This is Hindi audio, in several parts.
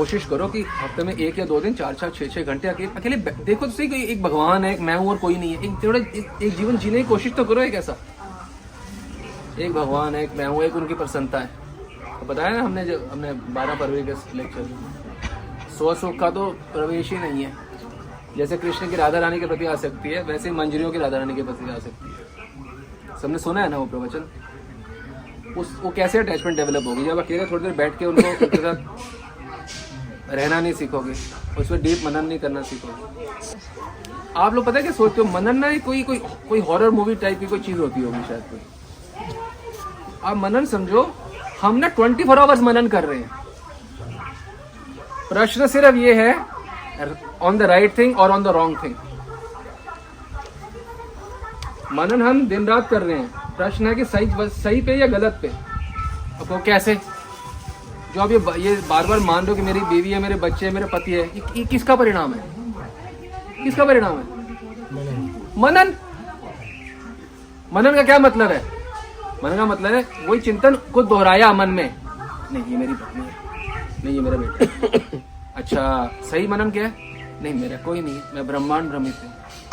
कोशिश करो कि हफ्ते में 1 या 2 दिन 4-4 6-6 घंटे अकेले देखो तो सही, कोई एक भगवान है, एक मैं हूँ और कोई नहीं है। एक जीवन जीने की कोशिश तो करो। एक ऐसा एक भगवान है, एक मैं हूँ, एक उनकी प्रसन्नता है। तो बताया ना हमने 12 फरवरी के लेक्चर में, स्व सुख का तो प्रवेश ही नहीं है। जैसे कृष्ण की राधा रानी के प्रति आ सकती है, वैसे ही मंजरियों की राधा रानी के प्रति आ सकती है। सबने सुना है ना वो प्रवचन। वो कैसे अटैचमेंट डेवलप होगी जब अकेले थोड़ी देर बैठ के उनके साथ रहना नहीं सीखोगे, उस पर डीप मनन नहीं करना सीखोगे। आप लोग पता है क्या सोचते हो, मनन ना कोई हॉरर मूवी टाइप की कोई चीज होती होगी शायद कोई। आप मनन समझो, हम ना 24 आवर्स मनन कर रहे हैं। प्रश्न सिर्फ ये है ऑन द राइट थिंग और ऑन द रॉन्ग थिंग। मनन हम दिन रात कर रहे हैं, प्रश्न है कि सही पे या गलत पे। अब वो कैसे, जो आप ये बार बार मान रहे हो कि मेरी बीवी है, मेरे बच्चे है, मेरे पति है, ये किसका परिणाम है? किसका परिणाम है? मनन। मनन का क्या मतलब है? मनन का मतलब है वही चिंतन को दोहराया मन में, नहीं ये मेरी पत्नी है, नहीं ये मेरा बेटा है। अच्छा, सही मनन क्या है? नहीं मेरा कोई नहीं, मैं ब्रह्मांड भ्रमित हूँ,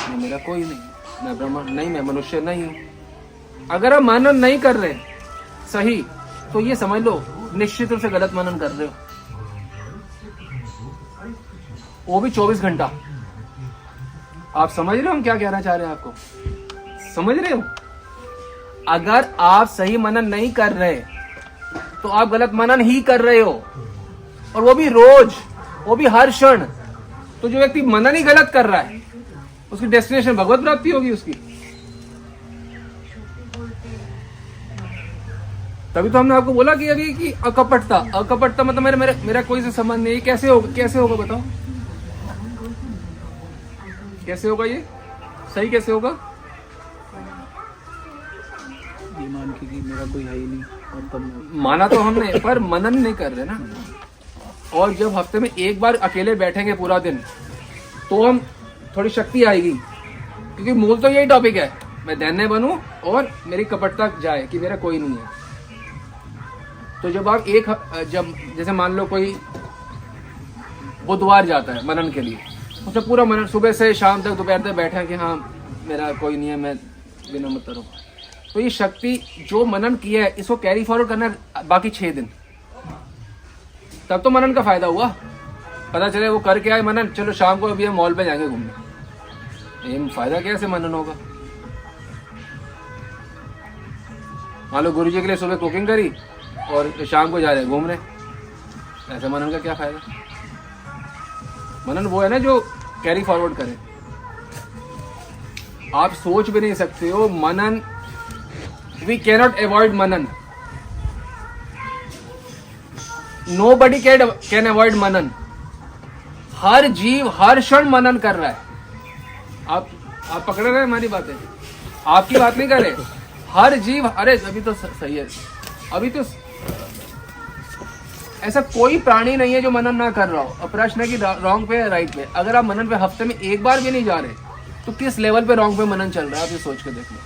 नहीं मेरा कोई नहीं, मैं ब्रह्मांड नहीं, मैं मनुष्य नहीं हूँ। अगर आप मनन नहीं कर रहे सही, तो ये समझ लो निश्चित रूप से गलत मनन कर रहे हो, वो भी 24 घंटा। आप समझ रहे हो हम क्या कहना चाह रहे हैं? आपको समझ रहे हो? अगर आप सही मनन नहीं कर रहे तो आप गलत मनन ही कर रहे हो, और वो भी रोज, वो भी हर क्षण। तो जो व्यक्ति मनन ही गलत कर रहा है, उसकी डेस्टिनेशन भगवत प्राप्ति होगी उसकी। तभी तो हमने आपको बोला कि अभी कि अकपटता मतलब मेरा कोई से संबंध नहीं। कैसे होगा बताओ, कैसे होगा ये सही? कैसे होगा? ये मान के कि मेरा कोई है ही नहीं, और तब माना तो हमने, पर मनन नहीं कर रहे ना। और जब हफ्ते में एक बार अकेले बैठेंगे पूरा दिन, तो हम थोड़ी शक्ति आएगी, क्योंकि मूल तो यही टॉपिक है, मैं दैन्य बनूं और मेरी कपटता जाए कि मेरा कोई नहीं है। तो जब आप जब जैसे मान लो कोई बुधवार जाता है मनन के लिए, उसमें पूरा मनन सुबह से शाम तक दोपहर तक बैठा कि हाँ मेरा कोई नहीं है, मैं बिना मतलब। तो ये शक्ति जो मनन किया है, इसको कैरी फॉरवर्ड करना है बाकी 6 दिन, तब तो मनन का फायदा हुआ। पता चले वो करके आए मनन, चलो शाम को अभी हम मॉल पे जाएंगे घूमने, ये फायदा कैसे मनन होगा? मान लो गुरु जी के लिए सुबह कुकिंग करी और शाम को जा रहे घूमने, ऐसे मनन का क्या फायदा? मनन वो है ना जो कैरी फॉरवर्ड करे। आप सोच भी नहीं सकते हो मनन, we cannot avoid manan, nobody can avoid manan. हर जीव हर क्षण मनन कर रहा है। आप पकड़ रहे हैं हमारी बातें, आपकी बात नहीं कर रहे। हर जीव, अरे अभी तो सही है, अभी तो ऐसा कोई प्राणी नहीं है जो मनन ना कर रहा हो। अब प्रश्न है कि रॉन्ग पे या राइट पे। अगर आप मनन पे हफ्ते में एक बार भी नहीं जा रहे, तो किस लेवल पे रॉन्ग पे मनन चल रहा है, आप ये सोच के देख लो।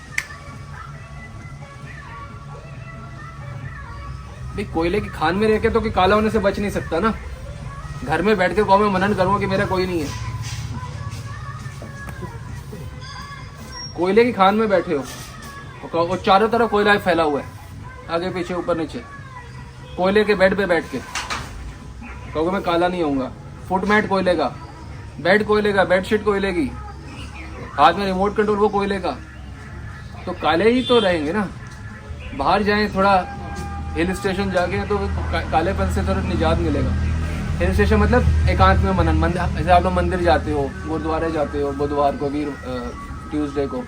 भाई कोयले की खान में रह के तो कि काला होने से बच नहीं सकता ना। घर में बैठ के कहो मैं मनन करूंगा कि मेरा कोई नहीं है। कोयले की खान में बैठे हो और चारों तरफ कोयला फैला हुआ है, आगे पीछे ऊपर नीचे। कोयले के बेड पे बैठ के कहोगे मैं काला नहीं होऊंगा। फुटमैट कोयले का, बेड कोयले का, बेडशीट कोयले की, हाथ में रिमोट कंट्रोल वो कोयले का, तो काले ही तो रहेंगे ना। बाहर जाएं, थोड़ा हिल स्टेशन जाके तो कालेपन से थोड़ा निजात मिलेगा। हिल स्टेशन मतलब एकांत में मनन। जैसे आप लोग मंदिर जाते हो, गुरुद्वारे जाते हो, बुधवार को भी, ट्यूसडे को,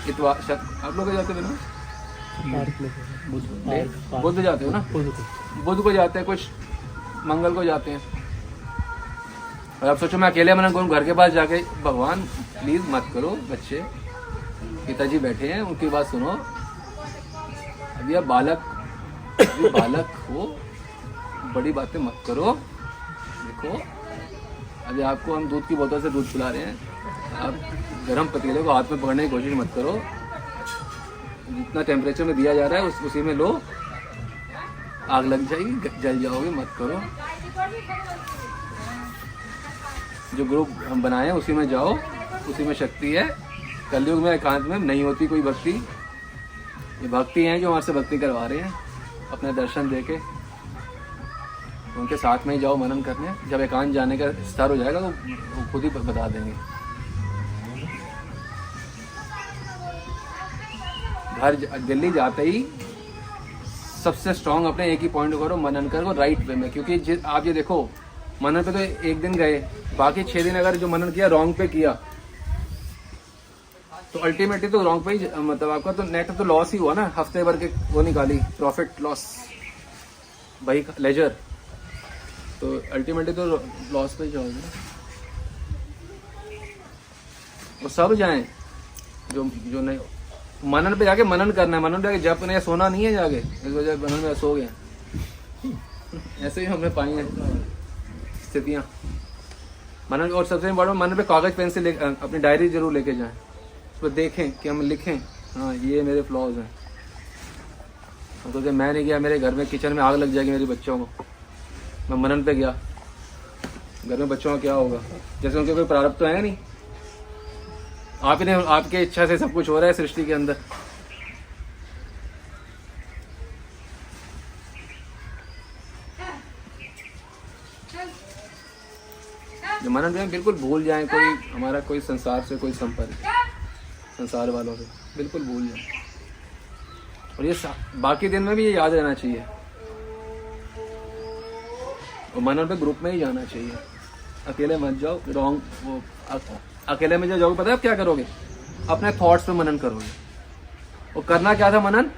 इतवार आप लोग जाते हो ना, बुध जाते हो ना, बुध को जाते हैं, कुछ मंगल को जाते हैं। और आप सोचो मैं अकेले मनन करूं घर के पास जाके, भगवान प्लीज मत करो, बच्चे पिताजी बैठे हैं उनकी बात सुनो, अभी आप बालक हो, बड़ी बातें मत करो। देखो अभी आपको हम दूध की बोतल से दूध पिला रहे हैं, आप गर्म पतीले को हाथ में पकड़ने की कोशिश मत करो। जितना टेम्परेचर में दिया जा रहा है उसी में लो, आग लग जाएगी, जल जाओगे, मत करो। जो ग्रुप हम बनाए हैं उसी में जाओ, उसी में शक्ति है। कलयुग में एकांत में नहीं होती कोई भक्ति। ये भक्ति हैं जो हमारे से भक्ति करवा रहे हैं अपने दर्शन देके। उनके साथ में ही जाओ मनन करने। जब एकांत जाने का स्तर हो जाएगा तो वो खुद ही बता देंगे। घर दिल्ली जाते ही सबसे स्ट्रांग अपने एक ही पॉइंट करो, मनन करो राइट वे में। क्योंकि आप ये देखो, मनन पे तो एक दिन गए, बाकी 6 दिन अगर जो मनन किया रॉन्ग पे किया तो अल्टीमेटली तो रॉन्ग पे ही, मतलब आपका तो नेट तो लॉस ही हुआ ना। हफ्ते भर के वो निकाली प्रॉफिट लॉस भाई लेजर, तो अल्टीमेटली तो लॉस पे ही जाओगे ना। वो सब जाएं जो नहीं। मनन पे जाके मनन करना है, मनन पे जाके जप नहीं, सोना नहीं है जाके इस वजह मनन में सो गए। ऐसे ही हमने पाई हैं स्थितियाँ मनन। और सबसे इम्पोर्टेंट, मनन पे कागज पेन से अपनी डायरी जरूर लेके जाएं, उस पर देखें कि हम लिखें हाँ ये मेरे फ्लॉज हैं। क्योंकि मैं नहीं गया, मेरे घर में किचन में आग लग जाएगी मेरे बच्चों को, मैं मनन पे गया, घर में बच्चों का क्या होगा? जैसे उनके कोई प्रारब्ध तो है नहीं, आप ही ने आपके इच्छा से सब कुछ हो रहा है सृष्टि के अंदर। जो मनन में बिल्कुल भूल जाए कोई हमारा कोई संसार से कोई संपर्क, संसार वालों से बिल्कुल भूल जाए। और ये बाकी दिन में भी ये याद रहना चाहिए। और मनन पे ग्रुप में ही जाना चाहिए, अकेले मत जाओ। रॉन्ग वो अकेले में जो जाओगे पता है आप क्या करोगे? अपने थॉट्स पे मनन करोगे। और करना क्या था मनन?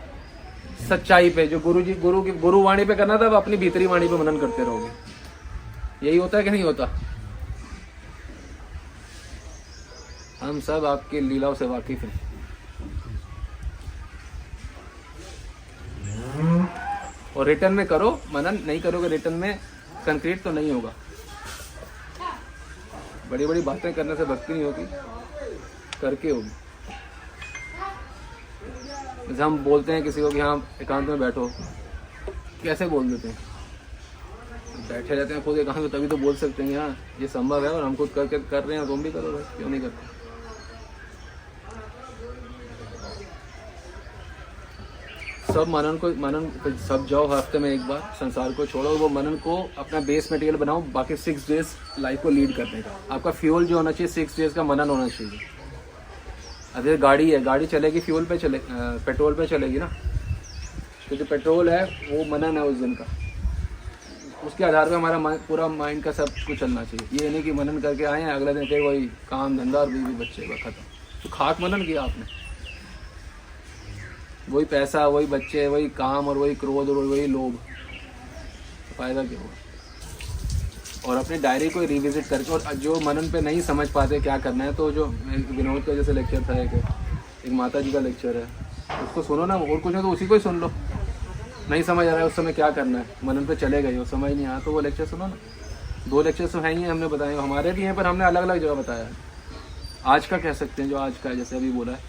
सच्चाई पे, जो गुरु वाणी पे करना था, अब अपनी भीतरी वाणी पे मनन करते रहोगे। यही होता है कि नहीं होता? हम सब आपकी लीलाओं से वाकिफ हैं। और रिटर्न में करो मनन, नहीं करोगे रिटर्न में कंक्रीट तो नहीं होगा। बड़ी बड़ी बातें करने से भक्ति नहीं होगी, करके होगी। जैसे हम बोलते हैं किसी को कि हाँ एकांत में बैठो, कैसे बोल देते हैं? बैठे रहते हैं खुद एकांत में, तभी तो बोल सकते हैं हाँ ये संभव है और हम खुद करके कर रहे हैं, तुम भी करो, क्यों नहीं करते? सब मनन सब जाओ हफ्ते में एक बार, संसार को छोड़ो, वो मनन को अपना बेस मटेरियल बनाओ। बाकी 6 डेज लाइफ को लीड करने का आपका फ्यूल जो होना चाहिए 6 डेज का मनन होना चाहिए। अगर गाड़ी है, गाड़ी चलेगी फ्यूल पे चले, पेट्रोल पे चलेगी ना, क्योंकि पेट्रोल है वो मनन है उस दिन का। उसके आधार पे हमारा पूरा माइंड का सब कुछ चलना चाहिए। ये नहीं कि मनन करके आए हैं अगले दिन फिर वही काम धंधा और बीवी बच्चे का खत्म। तो खाक मनन किया आपने, वही पैसा, वही बच्चे, वही काम और वही क्रोध और वही लोभ, फायदा क्या हुआ? और अपनी डायरी को रिविजिट करके, और जो मनन पे नहीं समझ पाते क्या करना है, तो जो विनोद का जैसे लेक्चर था, एक माता जी का लेक्चर है, उसको सुनो ना, और कुछ है तो उसी को ही सुन लो। नहीं समझ आ रहा है उस समय क्या करना है, मनन पे चले गए हो, समझ नहीं आया तो वो लेक्चर सुनो ना। 2 लेक्चर तो हैं ही, हमने बताए, हमारे भी हैं, पर हमने अलग अलग जगह बताया है। आज का कह सकते हैं, जो आज का है, जैसे अभी बोला है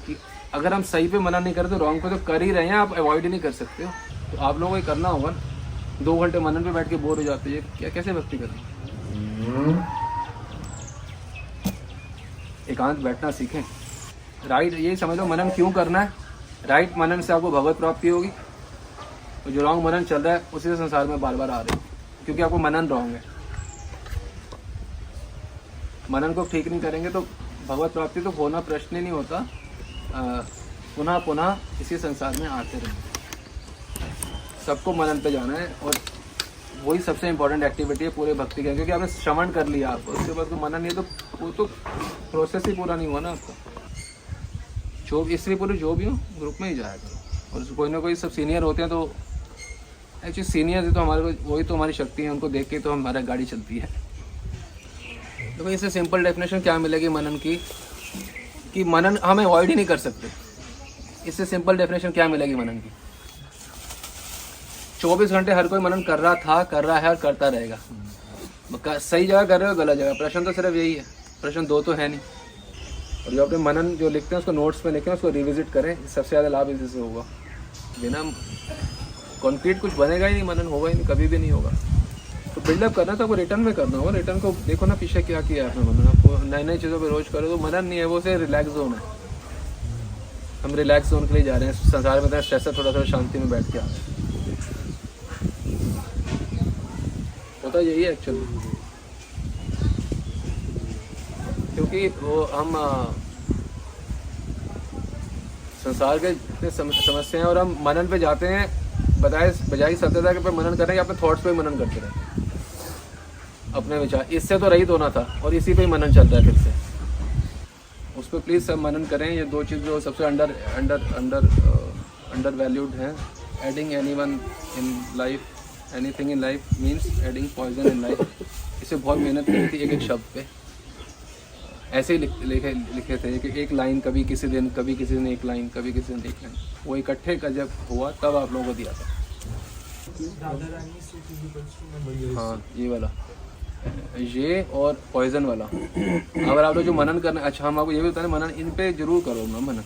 कि अगर हम सही पे मना नहीं करते तो रॉन्ग पे तो कर ही रहे हैं, आप अवॉइड ही नहीं कर सकते हो। तो आप लोगों को ये करना होगा ना। 2 घंटे मनन पे बैठ के बोर हो जाते हैं, क्या कैसे भक्ति करें? एकांत बैठना सीखें। राइट, यही समझ लो मनन क्यों करना है। राइट मनन से आपको भगवत प्राप्ति होगी, और जो रॉन्ग मनन चल रहा है उसी से संसार में बार बार आ रहे हैं, क्योंकि आपको मनन रॉन्ग है। मनन को ठीक नहीं करेंगे तो भगवत प्राप्ति तो होना प्रश्न ही नहीं होता। पुनः पुनः इसी संसार में आते रहेंगे। सबको मनन पे जाना है, और वही सबसे इम्पोर्टेंट एक्टिविटी है पूरे भक्ति के, क्योंकि आपने श्रवण कर लिया, आपको उसके बाद तो मनन नहीं, तो वो तो प्रोसेस ही पूरा नहीं हुआ ना आपका। जो इसलिए पूरे जो भी हो ग्रुप में ही जाया करो। और कोई ना कोई सब सीनियर होते हैं, तो एक्चुअली सीनियर तो हमारे को वही तो हमारी शक्ति है, उनको देख के तो हमारा गाड़ी चलती है। तो इससे सिंपल डेफिनेशन क्या मिलेगी मनन की, कि मनन हम अवॉइड ही नहीं कर सकते। इससे सिंपल डेफिनेशन क्या मिलेगी मनन की? 24 घंटे हर कोई मनन कर रहा था, कर रहा है और करता रहेगा। सही जगह कर रहे हो, गलत जगह, प्रश्न तो सिर्फ यही है, प्रश्न 2 तो है नहीं। और जो अपने मनन जो लिखते हैं उसको नोट्स में लिखें, उसको रिविजिट करें, सबसे ज़्यादा लाभ इसी से होगा। बिना कॉन्क्रीट कुछ बनेगा ही नहीं, मनन होगा ही नहीं, कभी भी नहीं होगा। तो बिल्डअप करना है तो आपको रिटर्न में करना होगा। रिटर्न को देखो ना पीछे क्या किया है आपने मनन। आपको नई नई चीज़ों पे रोज करो तो मनन नहीं है, वो से रिलैक्स जोन है। हम रिलैक्स जोन के लिए जा रहे हैं, संसार में स्ट्रेस है, थोड़ा शांति में बैठ के आ रहे हैं। होता यही है एक्चुअली, क्योंकि वो हम संसार के इतने समस्या हैं और हम मनन पे जाते हैं बजाय सत्यता के पे मनन कर रहे हैं, अपने थॉट्स पे मनन करते रहे, अपने विचार। इससे तो रहित होना था और इसी पे ही मनन चल रहा है फिर से। उस पर प्लीज़ सब मनन करें। ये दो चीज़ जो सबसे अंडर वैल्यूड हैं। Adding anyone in life, anything in life means adding poison in life. इसे बहुत मेहनत की थी एक एक शब्द पे, ऐसे ही लिखे थे कि एक लाइन, कभी किसी दिन एक लाइन, कभी किसी दिन एक लाइन, वो इकट्ठे का जब हुआ तब आप लोगों को दिया था। हाँ ये वाला, ये और पॉइजन वाला। अगर आप लोग जो मनन करना, अच्छा हम आपको ये भी बताएं, मनन इन पे जरूर करो ना मनन।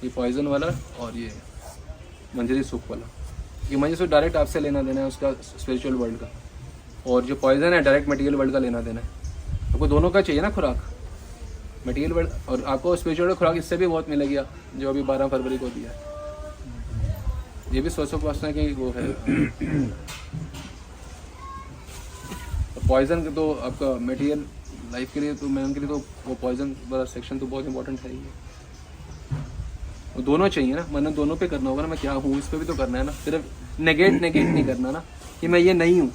ये पॉइजन वाला और ये मंजरी सुख वाला। ये मंजरी सुख डायरेक्ट आपसे लेना देना है उसका, स्पिरिचुअल वर्ल्ड का, और जो पॉइजन है डायरेक्ट मटेरियल वर्ल्ड का लेना देना है। आपको दोनों का चाहिए ना खुराक, मटेरियल वर्ल्ड और आपको स्पिरिचुअल खुराक इससे भी बहुत मिलेगी, जो अभी 12 फरवरी को दिया है। ये भी सोचोपासना की वो है। पॉइजन तो आपका मटेरियल लाइफ के लिए, तो मैम के लिए तो वो पॉइजन वाला सेक्शन तो बहुत इंपॉर्टेंट है ही। वो दोनों चाहिए ना, मनन दोनों पे करना होगा ना। मैं क्या हूँ इस पे भी तो करना है ना, सिर्फ नेगेट नहीं करना ना कि मैं ये नहीं हूँ।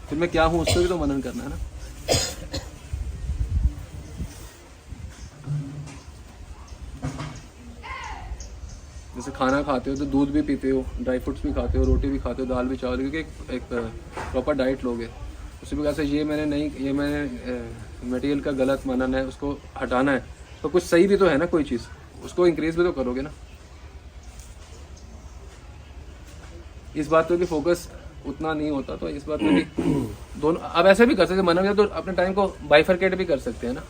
फिर मैं क्या हूँ उस पर भी तो मनन करना है ना। जैसे खाना खाते हो तो दूध भी पीते हो, ड्राई फ्रूट्स भी खाते हो, रोटी भी खाते हो, दाल भी चावल, क्योंकि एक प्रॉपर डाइट लोगे। उसी प्रकार से ये मैंने मटेरियल का गलत मनन है, उसको हटाना है तो कुछ सही भी तो है ना, कोई चीज़ उसको इंक्रीज भी तो करोगे ना। इस बात पे भी फोकस उतना नहीं होता, तो इस बात में भी दोनों अब ऐसे भी कर सकते हैं। मनन या तो अपने टाइम को बाइफरकेट भी कर सकते हैं ना,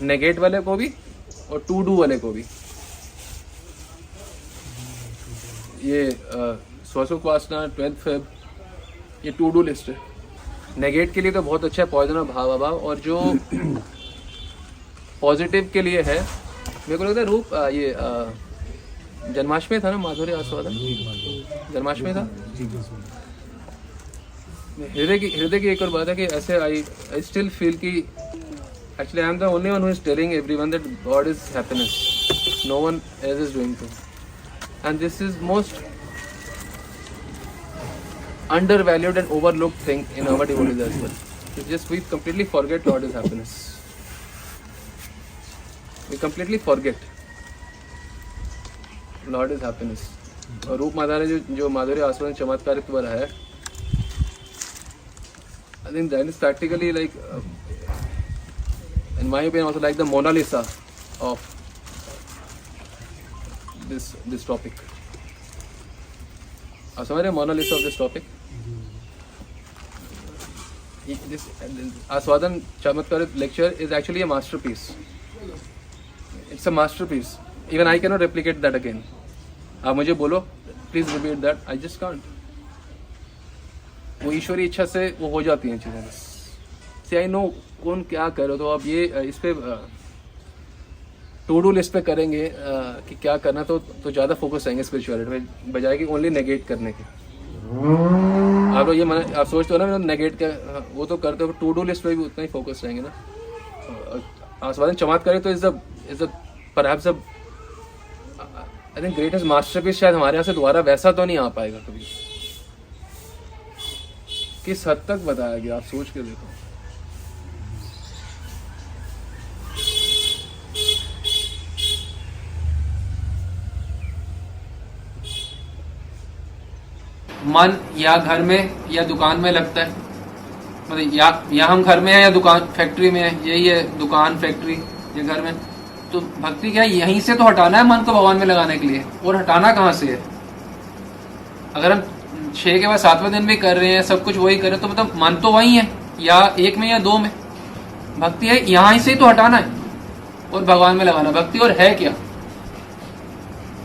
नेगेट वाले को भी और टू डू वाले को भी। ये स्वासोपासना 12 फेब, ये टू डू लिस्ट है। नेगेट के लिए तो बहुत अच्छा है पॉइजन और भाव अभाव, और जो पॉजिटिव के लिए है मेरे को लगता है रूप ये जन्माष्टमी था ना, माधुर्य आस्वादन जन्माष्टमी था। हृदय की एक और बात है कि ऐसे आई स्टिल फील कि actually I am the only one who is telling everyone that God is happiness, no one else is doing so, and this is most undervalued and overlooked thing in our devotees as well. It's just we completely forget Lord is happiness. We completely forget Lord is happiness. और रूप माता ने जो माधुर्य आस्वादन चमत्कारित्व वाला है, I think that is practically like in my opinion also like the Mona Lisa of this topic. आप समझ रहे Mona Lisa of this topic? This Aswadan Chamatkar lecture is actually a masterpiece. It's a masterpiece. Even I cannot replicate that again. आप मुझे बोलो, please repeat that. I just can't. वो ईश्वरी इच्छा से वो हो जाती हैं चीज़ें बस। See, I know कौन क्या करो, तो आप ये इस पे टू डू लिस्ट पे करेंगे कि क्या करना, तो ज़्यादा फोकस आएंगे स्पिरिचुअलिटी में, बजाय कि ओनली नेगेट करने के। आप लोग ये आप सोचते हो ना नेगेट का, वो तो करते हो, टू डू लिस्ट पे भी उतना ही फोकस रहेंगे ना। आस्वादन चमत्कार तो is the perhaps I think greatest masterpiece. शायद हमारे यहाँ से दोबारा वैसा तो नहीं आ पाएगा कभी। किस हद तक बताया गया, आप सोच के देखो। मन या घर में या दुकान में लगता है, मतलब या हम घर में हैं या दुकान फैक्ट्री में है, यही है दुकान फैक्ट्री या घर में। तो भक्ति क्या है, यहीं से तो हटाना है मन को भगवान में लगाने के लिए। और हटाना कहाँ से है? अगर हम 6 के बाद 7वें दिन भी कर रहे हैं, सब कुछ वही कर रहे हैं, तो मतलब मन तो वही है, या एक में या 2 में। भक्ति है यहाँ से ही तो हटाना है और भगवान में लगाना। भक्ति और है क्या?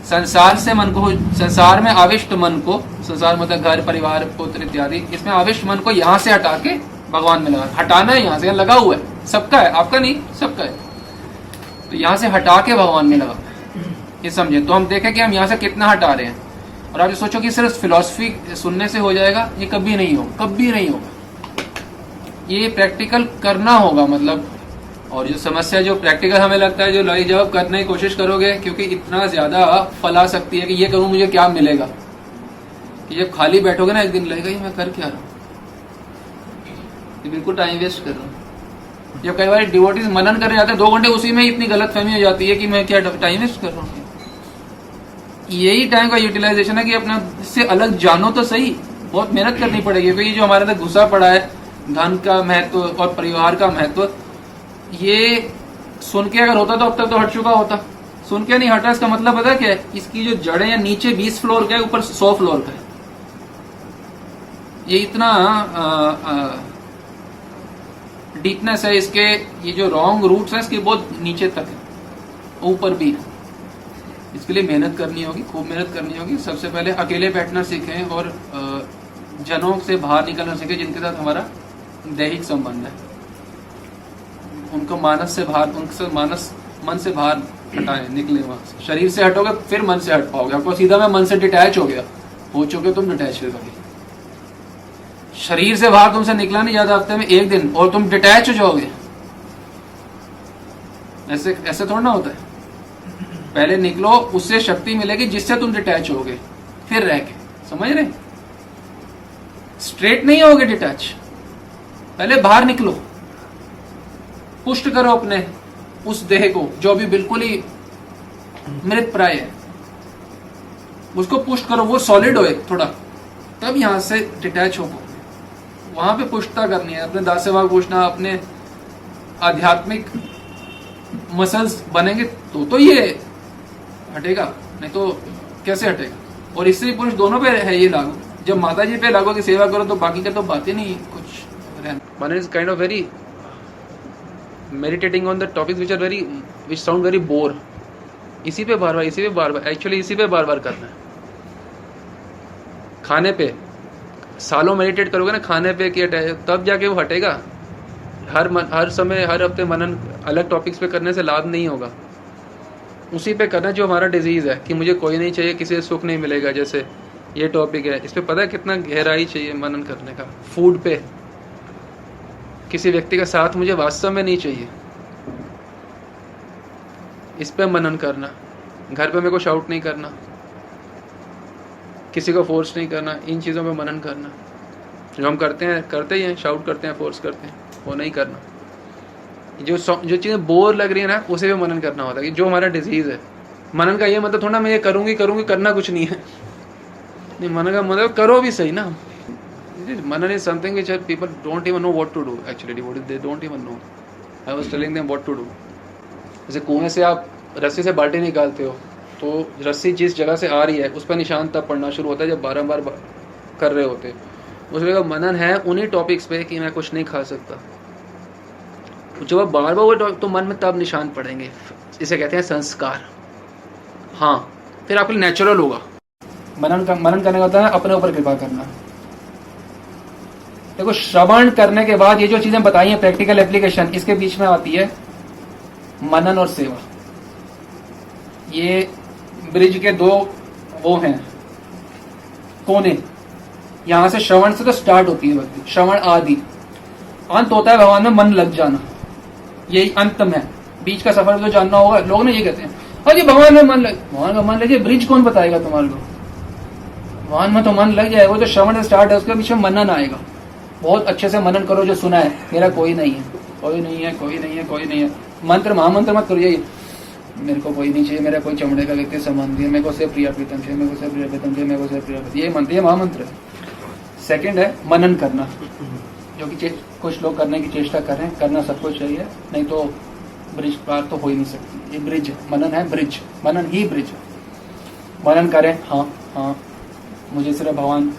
संसार से मन को, संसार में आविष्ट मन को संसार मतलब घर, परिवार, पुत्र इत्यादि, इसमें आविष्ट मन को यहाँ से हटा के भगवान में लगा, हटाना है यहाँ से, लगा हुआ है, सबका है, आपका नहीं, सबका है। तो यहाँ से हटा के भगवान में लगा, ये समझे। तो हम देखें कि हम यहाँ से कितना हटा रहे हैं। और आप ये सोचो कि सिर्फ फिलॉसफी सुनने से हो जाएगा, ये कभी नहीं होगा, कभी नहीं होगा, ये प्रैक्टिकल करना होगा मतलब। और जो समस्या, जो प्रैक्टिकल हमें लगता है, जो लाजवाब करने की कोशिश करोगे, क्योंकि इतना ज्यादा फल आ सकती है कि ये करूं मुझे क्या मिलेगा, कि जब खाली बैठोगे ना एक दिन लगेगा ये मैं कर क्या रहा हूं, ये बिल्कुल टाइम वेस्ट कर रहा हूँ। जब कई बार डिवोटीज मनन करने जाते हैं 2 घंटे, उसी में इतनी गलत फहमी हो जाती है कि मैं क्या टाइम वेस्ट कर रहा हूँ। यही टाइम का यूटिलाइजेशन है कि अपना इससे अलग जानो तो सही, बहुत मेहनत करनी पड़ेगी, क्योंकि जो हमारे अंदर घुसा पड़ा है धन का महत्व और परिवार का महत्व, ये सुन के अगर होता तो अब तक तो हट चुका होता। सुन के नहीं हटा, इसका मतलब पता क्या है, इसकी जो जड़ें हैं नीचे 20 फ्लोर का है, ऊपर 100 फ्लोर का है। ये इतना डीपनेस है इसके, ये जो रॉन्ग रूट्स है इसके बहुत नीचे तक है, ऊपर भी है। इसके लिए मेहनत करनी होगी, खूब मेहनत करनी होगी। सबसे पहले अकेले बैठना सीखें और जनों से बाहर निकलना सीखें जिनके साथ हमारा दैहिक संबंध है। उनको मानस से बाहर, उनसे मानस मन से बाहर हटाएं, निकले वहां से। शरीर से हटोगे फिर मन से हट पाओगे। आपको सीधा मैं मन से डिटैच हो गया, हो चुके तुम डिटैच हो जाओगे। शरीर से बाहर तुमसे निकला नहीं जाता हफ्ते में 1 दिन और तुम डिटैच हो जाओगे। ऐसे ऐसे थोड़ा ना होता है। पहले निकलो, उससे शक्ति मिलेगी जिससे तुम डिटैच होगे, फिर रह के, समझ रहे? स्ट्रेट नहीं होगे डिटैच, पहले बाहर निकलो, पुष्ट करो अपने उस देह को जो अभी बिल्कुल ही मृत प्राय है, उसको पुष्ट करो, वो सॉलिड होए थोड़ा, तब यहां से डिटैच हो। वहां पे पुष्टता करनी है, अपने दास सेवा पूछना, अपने आध्यात्मिक मसल्स बनेंगे तो ये हटेगा, नहीं तो कैसे हटेगा। और इससे पुरुष दोनों पे है ये लागू। जब माता जी पे लागू की सेवा करो तो बाकी का तो बात ही नहीं कुछ। मन is kind of very meditating on the topics which sound very bore. इसी पे बार बार एक्चुअली इसी पे बार बार करना है। खाने पे सालों मेडिटेट करोगे ना खाने पे कि तब जाके वो हटेगा। हर समय हर हफ्ते मनन अलग टॉपिक्स पे करने से लाभ नहीं होगा। उसी पे करना जो हमारा डिजीज है कि मुझे कोई नहीं चाहिए, किसी से सुख नहीं मिलेगा। जैसे ये टॉपिक है, इस पे पता है कितना गहराई चाहिए मनन करने का। फूड पे किसी व्यक्ति का साथ मुझे वास्तव में नहीं चाहिए, इस पे मनन करना। घर पे मेरे को शाउट नहीं करना, किसी को फोर्स नहीं करना, इन चीज़ों पे मनन करना। जो हम करते ही हैं, शाउट करते हैं, फोर्स करते हैं, वो नहीं करना। जो चीज़ें बोर लग रही है ना, उसे भी मनन करना होता है कि जो हमारा डिजीज है। मनन का ये मतलब थोड़ा मैं ये करूँगी करना कुछ नहीं है। नहीं, मनन का मतलब करो भी सही ना। Manan is something which people don't even know what to do. Actually, they don't even know. I was telling them what to do. जैसे कुएं से आप रस्सी से बाल्टी निकालते हो तो रस्सी जिस जगह से आ रही है उस पर निशान तब पड़ना शुरू होता है जब बार कर रहे होते। उस जगह मनन है उन्हीं टॉपिक्स पे कि मैं कुछ नहीं खा सकता। जब आप बार वो तो मन में तब निशान पड़ेंगे। इसे कहते हैं संस्कार। हाँ, फिर आपके नेचुरल होगा। मनन करने का होता है अपने ऊपर कृपा करना। देखो, श्रवण करने के बाद ये जो चीजें बताई हैं प्रैक्टिकल एप्लीकेशन, इसके बीच में आती है मनन और सेवा। ये ब्रिज के 2 वो हैं कोने। यहां से श्रवण से तो स्टार्ट होती है भक्ति, श्रवण आदि। अंत होता है भगवान में मन लग जाना, यही अंत में। बीच का सफर तो जानना होगा। लोग ना ये कहते हैं अरे भगवान में मन लगे, ब्रिज कौन बताएगा तुम्हारे को? भगवान में तो मन लग जाएगा, वो तो श्रवण से स्टार्ट है, उसके पीछे मनन आएगा। बहुत अच्छे से मनन करो जो सुना है। मेरा कोई नहीं है, कोई नहीं है, कोई नहीं है, कोई नहीं है। मंत्र महामंत्र मत करो, यही मेरे को कोई नहीं चाहिए, मेरा कोई चमड़े का व्यक्ति संबंधी है, मेरे को से प्रिया प्रीतम चाहिए, मेरे को से प्रिया प्रीतम चाहिए, मेरे को से प्रिया प्रीतम। ये मंत्र, ये महामंत्र है। सेकंड है मनन करना, जो कि कुछ लोग करने की चेष्टा कर रहे हैं। करना सबको चाहिए, नहीं तो ब्रिज पार तो हो ही नहीं सकती। ये ब्रिज मनन है, ब्रिज मनन ही ब्रिज। मनन करें, हाँ हाँ मुझे सिर्फ भगवान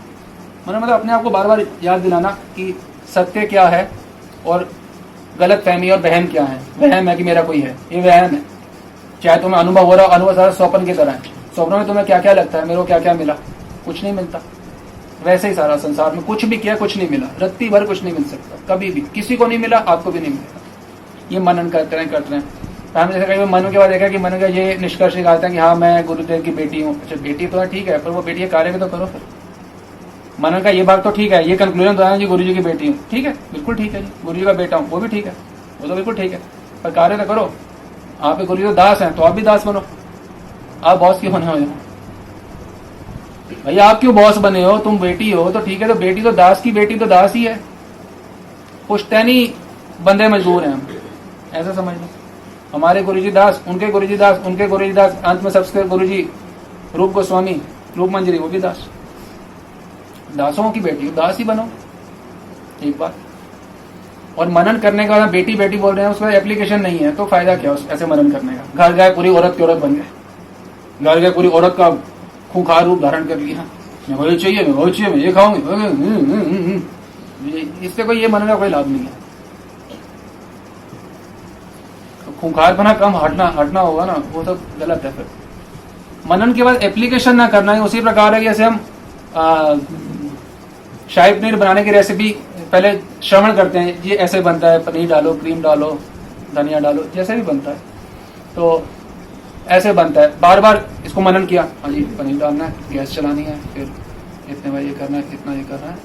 मतलब अपने आप को बार बार याद दिलाना कि सत्य क्या है और गलत फहमी और वहम क्या है। वहम है कि मेरा कोई है, ये वहम है। चाहे तुम्हें अनुभव हो रहा, अनुभव सारा स्वप्न की तरह है। स्वप्न में तुम्हें क्या क्या लगता है, मेरे को क्या क्या मिला, कुछ नहीं मिलता। वैसे ही सारा संसार में कुछ भी किया कुछ नहीं मिला, रत्ती भर कुछ नहीं मिल सकता कभी भी, किसी को नहीं मिला, आपको भी नहीं मिलेगा। ये मनन करते हैं करते हैं। तो हमने जैसे कई बार मनु के बाद देखा कि मनु का ये निष्कर्ष निकालते हैं कि हाँ मैं गुरुदेव की बेटी हूँ। अच्छा बेटी तो है ठीक है, पर वो बेटी के कार्य भी तो करो फिर। मनन का ये बात तो ठीक है, ये कंक्लूजन तो है जी गुरु जी की बेटी हूँ, ठीक है बिल्कुल ठीक है जी, गुरु जी का बेटा हूँ वो भी ठीक है, वो तो बिल्कुल ठीक है, पर कार्य तो करो। आप गुरु जी तो दास हैं तो आप भी दास बनो, आप बॉस क्यों बने हो यहाँ? भैया आप क्यों बॉस बने हो? तुम बेटी हो तो ठीक है, तो बेटी तो दास की बेटी तो दास ही है, पुश्तैनी बंदे मजदूर हैं हम, ऐसा समझ लो। हमारे गुरुजी दास, उनके गुरुजी दास, उनके गुरुजी दास, अंत में सबसे गुरुजी रूप गोस्वामी, रूप मंजरी, वो भी दास। दासों की बेटी दास ही बनो एक बार। और मनन करने का बाद बेटी बेटी बोल रहे हैं, उसका एप्लीकेशन नहीं है तो फायदा क्या उस ऐसे मनन करने का? घर गए पूरी औरत की औरत बन गए, घर गए पूरी औरत का खूंखार रूप धारण कर लिया, मैं वही चाहिए, मैं वही चाहिए, मैं ये खाऊंगी, इससे कोई ये मनन का कोई लाभ नहीं है। खूंखार बना कम हटना होगा ना, वो तो गलत है। फिर मनन के बाद एप्लीकेशन ना करना है। उसी प्रकार है कि जैसे हम शाही पनीर बनाने की रेसिपी पहले श्रवण करते हैं, ये ऐसे बनता है, पनीर डालो, क्रीम डालो, धनिया डालो, जैसे भी बनता है तो ऐसे बनता है। बार बार इसको मनन किया, हाँ जी पनीर डालना है, गैस चलानी है, फिर इतने बार ये करना है, इतना ये करना है,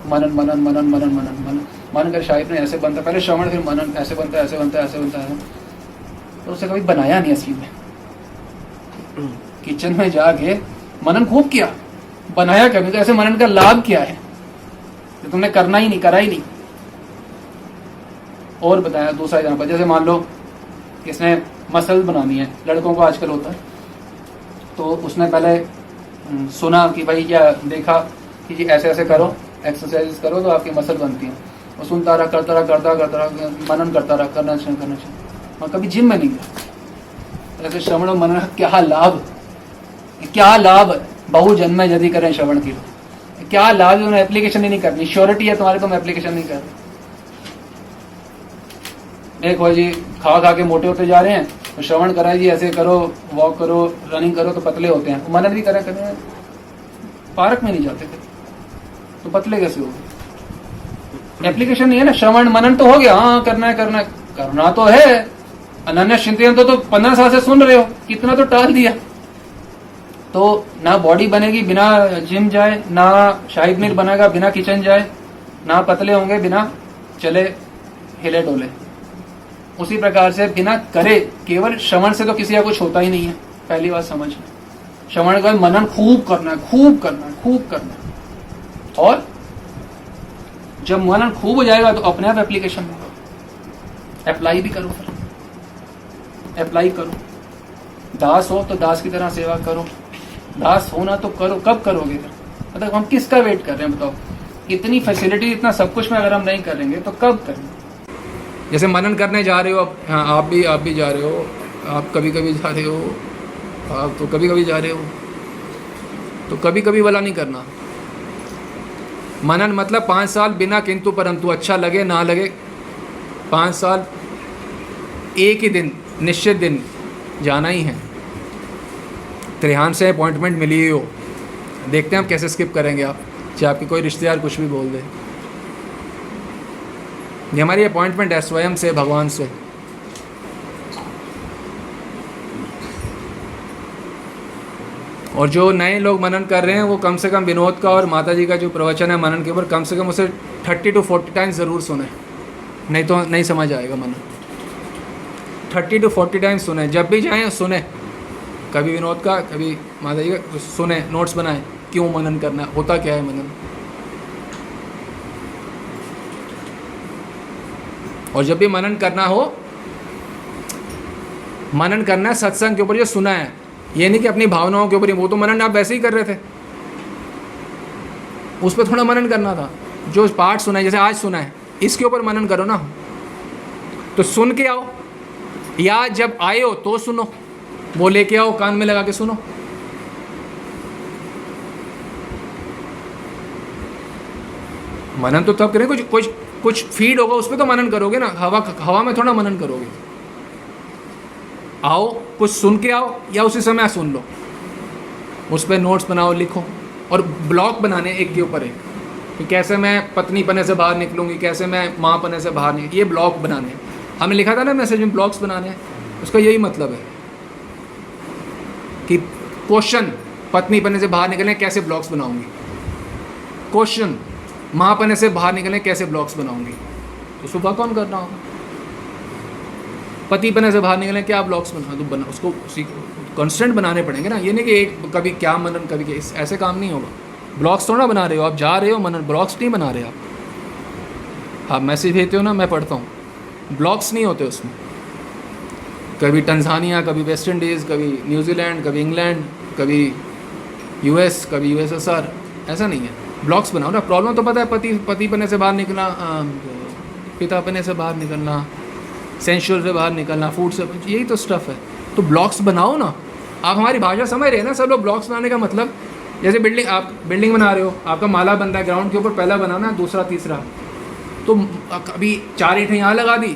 मनन मनन मनन मनन मनन मनन मन कर शाही पनीर ऐसे बनता है, पहले श्रवण फिर मनन, ऐसे बनता है, ऐसे बनता है, ऐसे बनता है। तो उसे कभी बनाया नहीं असली में, किचन में जाके मनन खूब किया, बनाया कभी, तो ऐसे मनन का लाभ क्या है? तो तुमने करना ही नहीं, करा ही नहीं। और बताया दूसरा एग्जाम्पल, जैसे मान लो किसने मसल बनानी है, लड़कों को आजकल होता है, तो उसने पहले सुना कि भाई क्या देखा कि जी ऐसे ऐसे करो, एक्सरसाइज करो तो आपकी मसल बनती है, और सुनता रहा, करता रहा, मनन करता रहा, करना चाहिए। और कभी जिम में नहीं गया। ऐसे श्रवण और मनन क्या लाभ, क्या लाभ? बहु जन्म यदि करें श्रवण की, क्या लाभ? उन्हें एप्लीकेशन ही नहीं करनी, श्योरिटी है तुम्हारे, तुम एप्लीकेशन नहीं कर रहे। एक हो जी खा खा के मोटे होते जा रहे हैं, तो श्रवण करा जी ऐसे करो, वॉक करो, रनिंग करो तो पतले होते हैं, मनन भी करें पार्क में नहीं जाते थे तो पतले कैसे हो? एप्लीकेशन नहीं है ना। श्रवण मनन तो हो गया, हाँ करना तो है। अनन्य चिंतन तो 15 साल से सुन रहे हो, कितना तो टाल दिया। तो ना बॉडी बनेगी बिना जिम जाए, ना शाही पनीर बनेगा बिना किचन जाए, ना पतले होंगे बिना चले हिले डोले। उसी प्रकार से बिना करे, केवल श्रवण से तो किसी का कुछ होता ही नहीं है। पहली बात समझ, श्रवण का मनन खूब करना है। और जब मनन खूब हो जाएगा तो अपने आप एप्लीकेशन होगा, अप्लाई भी करो, फिर अप्लाई करो। दास हो तो दास की तरह सेवा करो, दास होना तो करो। कब करोगे फिर? मतलब हम किसका वेट कर रहे हैं बताओ? इतनी फैसिलिटी, इतना सब कुछ में अगर हम नहीं करेंगे तो कब करेंगे? जैसे मनन करने जा रहे हो अब, हाँ आप भी जा रहे हो, आप कभी कभी जा रहे हो, आप तो कभी कभी जा रहे हो, तो कभी कभी वाला नहीं करना। मनन मतलब 5 साल बिना किंतु परंतु, अच्छा लगे ना लगे 5 साल एक ही दिन, निश्चित दिन जाना ही है। त्रिहान से अपॉइंटमेंट मिली ही हो, देखते हैं हम कैसे स्किप करेंगे आप, चाहे आपके कोई रिश्तेदार कुछ भी बोल दे। ये हमारी अपॉइंटमेंट है स्वयं से, भगवान से। और जो नए लोग मनन कर रहे हैं वो कम से कम विनोद का और माता जी का जो प्रवचन है मनन के ऊपर, कम से कम उसे 30 to 40 टाइम्स ज़रूर सुने, नहीं तो नहीं समझ आएगा मनन। 30 to 40 टाइम्स सुने, जब भी जाएं सुने, कभी विनोद का, कभी माता जी का, सुने, नोट्स बनाएं, क्यों मनन करना है, होता क्या है मनन। और जब भी मनन करना हो, मनन करना है सत्संग के ऊपर जो सुना है, ये नहीं कि अपनी भावनाओं के ऊपर। वो तो मनन आप वैसे ही कर रहे थे, उस पर थोड़ा मनन करना था। जो पाठ सुना है, जैसे आज सुना है, इसके ऊपर मनन करो ना। तो सुन के आओ, या जब आए हो तो सुनो, वो लेके आओ, कान में लगा के सुनो। मनन तो तब करें, कुछ फीड होगा उस पर तो मनन करोगे ना। हवा में थोड़ा मनन करोगे। आओ, कुछ सुन के आओ, या उसी समय सुन लो, उस पर नोट्स बनाओ, लिखो, और ब्लॉक बनाने एक के ऊपर एक कि कैसे मैं पत्नी पने से बाहर निकलूँगी, कैसे मैं माँ पने से बाहर निकल, ये ब्लॉक बनाने हैं। हमने लिखा था ना मैसेज में, ब्लॉक्स बनाने हैं, उसका यही मतलब है कि क्वेश्चन पत्नी पने से बाहर निकलने कैसे ब्लॉक्स बनाऊंगी, क्वेश्चन माँ पने से बाहर निकलने कैसे ब्लॉक्स बनाऊंगी, तो सुबह कौन करना होगा। पति पने से बाहर निकलने क्या ब्लॉक्स बना उसको कॉन्स्टेंट बनाने पड़ेंगे ना। ये नहीं कि एक कभी क्या मनन कभी क्या, ऐसे काम नहीं होगा। ब्लॉक्स थोड़ा बना रहे हो आप, जा रहे हो मनन, ब्लॉक्स नहीं बना रहे आप मैसेज भेजते हो ना, मैं पढ़ता हूँ, ब्लॉक्स नहीं होते उसमें। कभी टंजानिया, कभी वेस्ट इंडीज़, कभी न्यूजीलैंड, कभी इंग्लैंड, कभी यूएस, कभी यूएसएसआर, ऐसा नहीं है। ब्लॉक्स बनाओ ना। प्रॉब्लम तो पता है, पति पने से बाहर निकलना, पिता पने से बाहर निकलना, सेंशुअल से बाहर निकलना, फूड से, यही तो स्टफ है। तो ब्लॉक्स बनाओ ना। आप हमारी भाषा समझ रहे हैं ना सब लोग। ब्लॉक्स बनाने का मतलब जैसे बिल्डिंग, आप बिल्डिंग बना रहे हो, आपका माला बन रहा है, ग्राउंड के ऊपर पहला बनाना है, दूसरा तीसरा, तो अभी 4 ईंटें यहाँ लगा दी,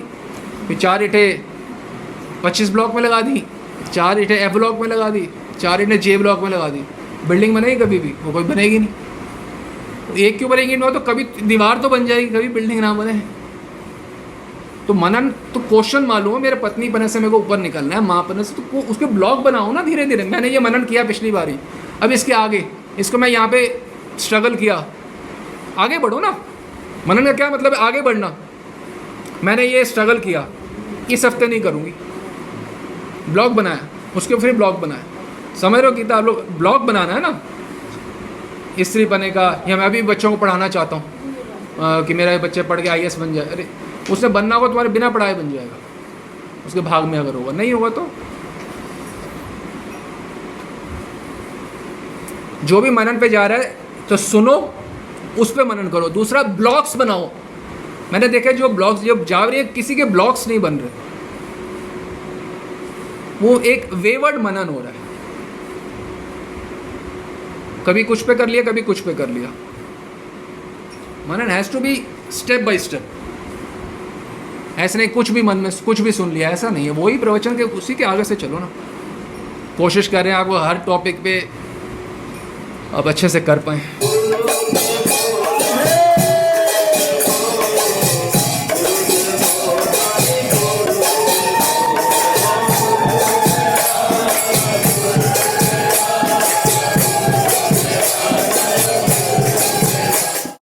फिर 4 ईंटें 25 ब्लॉक में लगा दी, 4 ईंटें F ब्लॉक में लगा दी, 4 ईंटें J ब्लॉक में लगा दी, बिल्डिंग बनेगी कभी भी? वो कोई बनेगी नहीं। तो एक के ऊपर एक ईंट हो तो कभी दीवार तो बन जाएगी, कभी बिल्डिंग ना बने। तो मनन तो क्वेश्चन मालूम है, मेरे पत्नी पने से मेरे को ऊपर निकलना है, माँ पने से, तो उसके ब्लॉक बनाओ ना धीरे धीरे। मैंने ये मनन किया पिछली बारी, अब इसके आगे इसको मैं यहाँ पे स्ट्रगल किया, आगे बढ़ो ना। मनन का क्या मतलब है? आगे बढ़ना। मैंने ये स्ट्रगल किया, इस हफ्ते नहीं करूँगी, ब्लॉग बनाया, उसके फिर ब्लॉग बनाया। समझ रहे हो कितना आप लोग ब्लॉग बनाना है ना, स्त्री बने का। या मैं अभी बच्चों को पढ़ाना चाहता हूँ कि मेरे बच्चे पढ़ के IAS बन जाए। अरे उसने बनना होगा तुम्हारे बिना पढ़ाए बन जाएगा, उसके भाग में अगर होगा, नहीं होगा तो जो भी मनन पे जा रहा है तो सुनो, उस पे मनन करो। दूसरा ब्लॉक्स बनाओ। मैंने देखा जो ब्लॉक्स जो जा रही है, किसी के ब्लॉक्स नहीं बन रहे, वो एक वेवर्ड मनन हो रहा है। कभी कुछ पे कर लिया, कभी कुछ पे कर लिया। Manan has to be step by step. ऐसा नहीं कुछ भी मन में कुछ भी सुन लिया, ऐसा नहीं है। वही प्रवचन के उसी के आगे से चलो ना। कोशिश कर रहे हैं आपको हर टॉपिक पे अब अच्छे से कर पाएं।